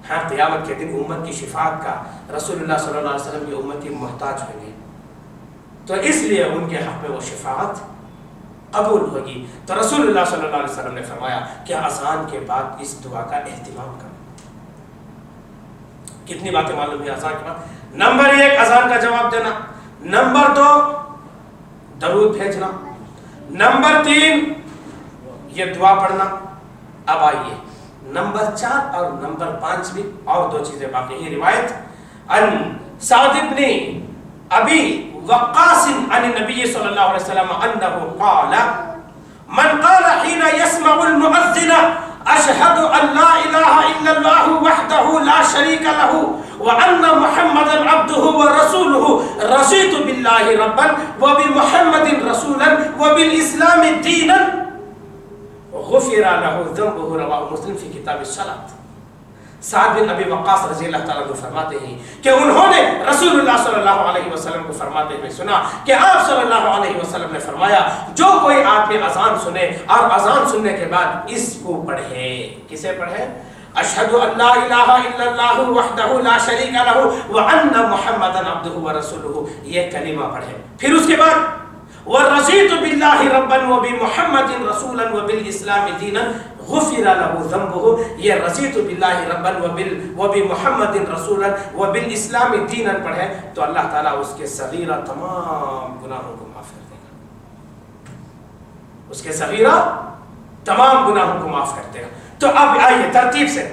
ہاں قیامت کے دن امت کی شفاعت کا رسول اللہ صلی اللہ علیہ وسلم کی امت کی محتاج ہوں گے، تو اس لیے ان کے حق میں وہ شفاعت قبول ہوگی. تو رسول اللہ صلی اللہ علیہ وسلم نے فرمایا کہ اذان کے بعد اس دعا کا اہتمام کرو. کتنی باتیں معلوم ہے اذان کے بعد؟ نمبر 1 اذان کا جواب دینا، نمبر 2 درود بھیجنا، نمبر 3 یہ دعا پڑھنا. اب آئیے نمبر 4 اور نمبر 5 بھی اور 2 چیزیں باقی ہیں. روایت ان سعد بن ابی وقاص عن النبی صلی اللہ علیہ وسلم انه قال من قال حين يسمع المؤذن اشهد ان لا اله الا الله وحده لا شريك له وان محمدا عبده ورسوله رضيت بالله ربا وبمحمد رسولا وبالاسلام دينا غفر له ذنبه. رواه مسلم فی کتاب الصلاۃ. سعد بن ابی وقاص رضی اللہ تعالیٰ عنہ فرماتے ہیں کہ انہوں نے رسول اللہ صلی اللہ علیہ وسلم کو فرماتے ہوئے سنا کہ آپ صلی اللہ علیہ وسلم نے فرمایا جو کوئی آدمی اذان سنے اور اذان سننے کے بعد اس کو پڑھے. کسے پڑھے؟ اشہد ان لا الہ الا اللہ وحدہ لا شریک لہ وان محمدا عبدہ ورسولہ، یہ کلمہ پڑھے. پھر اس کے بعد وَرَضِيتُ بِاللَّهِ رَبًّا وَبِمُحَمَّدٍ رَسُولًا وَبِالْإِسْلَامِ دِينًا غُفِرَ لَهُ ذَنبُهُ. یہ رضیت باللہ ربًا وبمحمد رسولا وبالاسلام دینا پڑھے تو اللہ تعالیٰ اس کے صغیرہ تمام گناہوں کو معاف کر دے گا. اس کے صغیرہ تمام گناہوں کو معاف کر دے گا. تو اب آئیے ترتیب سے،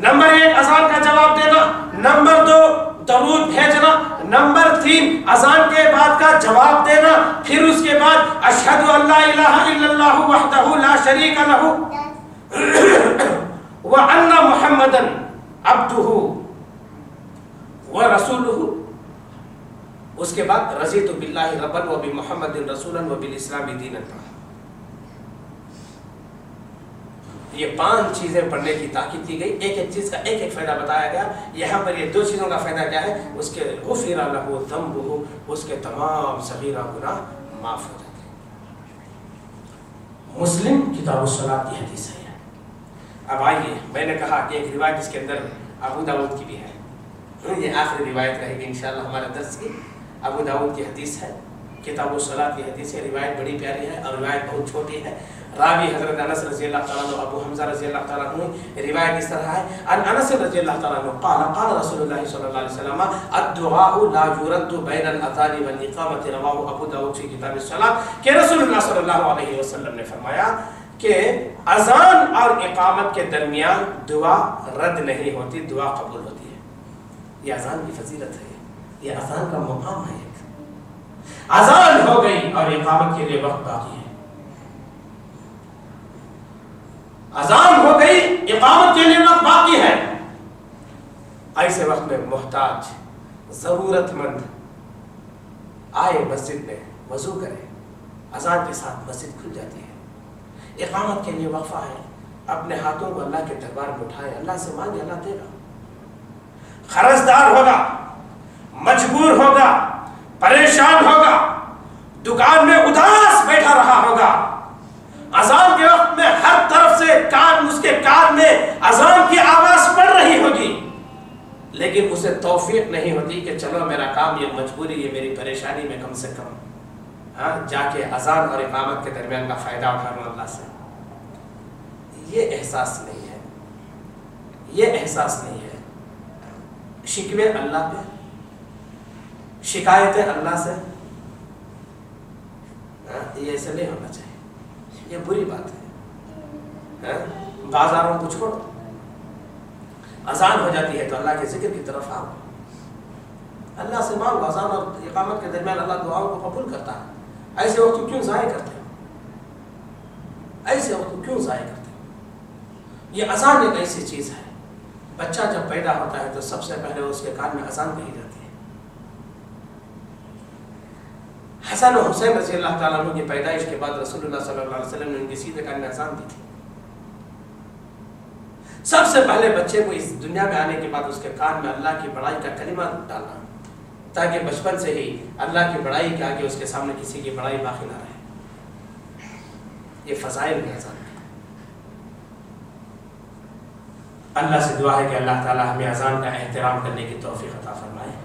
نمبر 1 اذان کا جواب دینا، نمبر 2 درود بھیجنا، نمبر 3 اذان کے بعد کا جواب دینا، پھر اس کے بعد اشہد ان لا الہ الا اللہ وحدہ لا شریک لہ وان محمدا عبدہ ورسولہ. اس کے بعد رضیت باللہ ربا وبمحمد رسولا وبالاسلام دینا. یہ 5 چیزیں پڑھنے کی تاکید کی گئی. ایک ایک چیز کا ایک ایک فائدہ بتایا گیا. یہاں پر یہ 2 چیزوں کا فائدہ کیا ہے؟ اس کے غفر لہ ذنبہ، اس کے تمام صغیرہ گناہ معاف ہو جاتے ہیں. مسلم کتاب الصلاۃ کی حدیث ہے. اب آئیے، میں نے کہا کہ ایک روایت اس کے اندر ابو داؤد کی بھی ہے، یہ آخری روایت رہے گی انشاءاللہ ہمارے درس کی. ابو داؤد کی حدیث ہے، کتاب الصلاۃ کی حدیث ہے. روایت بڑی پیاری ہے اور روایت بہت چھوٹی ہے. راوی حضرت انس رضی اللہ تعالیٰ عنہ، ابو حمزہ رضی اللہ تعالیٰ عنہ. روایت اس طرح ہے ان انس رضی اللہ تعالیٰ عنہ قال قال رسول اللہ صلی اللہ علیہ وسلم الدعاء لا يرد بین الاذان والاقامۃ. رواہ ابو داؤد فی کتاب الصلاۃ. کہ رسول اللہ صلی اللہ علیہ وسلم نے فرمایا کہ اذان اور اقامت کے درمیان دعا رد نہیں ہوتی، دعا قبول ہوتی ہے. یہ اذان کی فضیلت ہے، یہ اذان کا مقام ہے. اذان ہو گئی اور اقامت کے لیے وقت باقی ہے. اذان ہو گئی، اقامت کے لیے وقت باقی ہے. ایسے وقت میں محتاج، ضرورت مند آئے مسجد میں وضو کرے، اذان کے ساتھ مسجد کھل جاتی ہے. اقامت کے لیے وقفہ ہے، اپنے ہاتھوں کو اللہ کے دربار میں اٹھائے، اللہ سے مانگے، اللہ دے گا. قرضدار ہوگا، مجبور ہوگا، پریشان ہوگا، دکان میں اداس بیٹھا رہا ہوگا، اذان کے وقت میں ہر طرف سے اس کے کان میں اذان کی آواز پڑ رہی ہوگی، لیکن اسے توفیق نہیں ہوتی کہ چلو میرا کام، یہ مجبوری، یہ میری پریشانی میں کم سے کم جا کے اذان اور اقامت کے درمیان کا فائدہ اٹھانا اللہ سے. یہ احساس نہیں ہے، یہ احساس نہیں ہے. شکوے اللہ پہ، شکایتیں اللہ سے، یہ ایسے نہیں ہونا چاہیے. یہ بری بات ہے. بازاروں کو چھوڑو، اذان ہو جاتی ہے تو اللہ کے ذکر کی طرف آؤ، اللہ سے مانگو. اذان اور اقامت کے درمیان اللہ دعاؤں کو قبول کرتا ہے. ایسے وقت کیوں ضائع کرتے ایسے وقت کو کیوں ضائع کرتے ہو؟ یہ اذان ایک ایسی چیز ہے، بچہ جب پیدا ہوتا ہے تو سب سے پہلے اس کے کان میں اذان کہی جاتی ہے۔ حسن و حسین رضی اللہ تعالیٰ عنہ کی پیدائش کے بعد رسول اللہ صلی اللہ علیہ وسلم نے ان کے سیدھے کان میں اذان دی تھی۔ سب سے پہلے بچے کو اس دنیا میں آنے کے بعد اس کے کان میں اللہ کی بڑائی کا کلمہ ڈالنا، تاکہ بچپن سے ہی اللہ کی بڑائی کے آگے اس کے سامنے کسی کی بڑائی باقی نہ رہے۔ یہ فضائل میں اذان ہے۔ اللہ سے دعا ہے کہ اللہ تعالیٰ ہمیں اذان کا احترام کرنے کی توفیق عطا فرمائے۔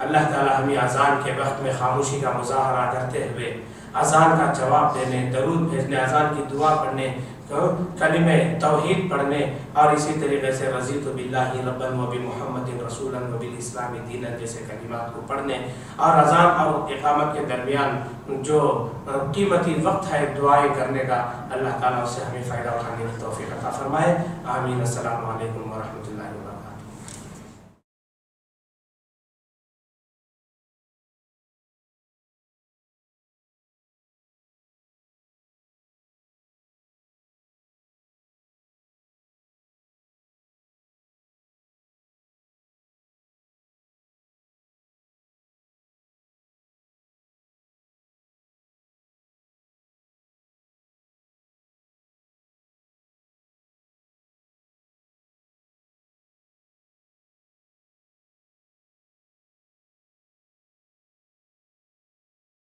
اللہ تعالیٰ ہمیں اذان کے وقت میں خاموشی کا مظاہرہ کرتے ہوئے اذان کا جواب دینے، درود بھیجنے، اذان کی دعا پڑھنے، کلمہ توحید پڑھنے، اور اسی طریقے سے رضیت باللہ ربا وبمحمد رسولا وبالاسلام دینا جیسے کلمات کو پڑھنے، اور اذان اور اقامت کے درمیان جو قیمتی وقت ہے دعائیں کرنے کا، اللہ تعالیٰ اس سے ہمیں فائدہ اٹھانے کی توفیق عطا فرمائے۔ آمین۔ السلام علیکم ورحمۃ اللہ وبرکاتہ۔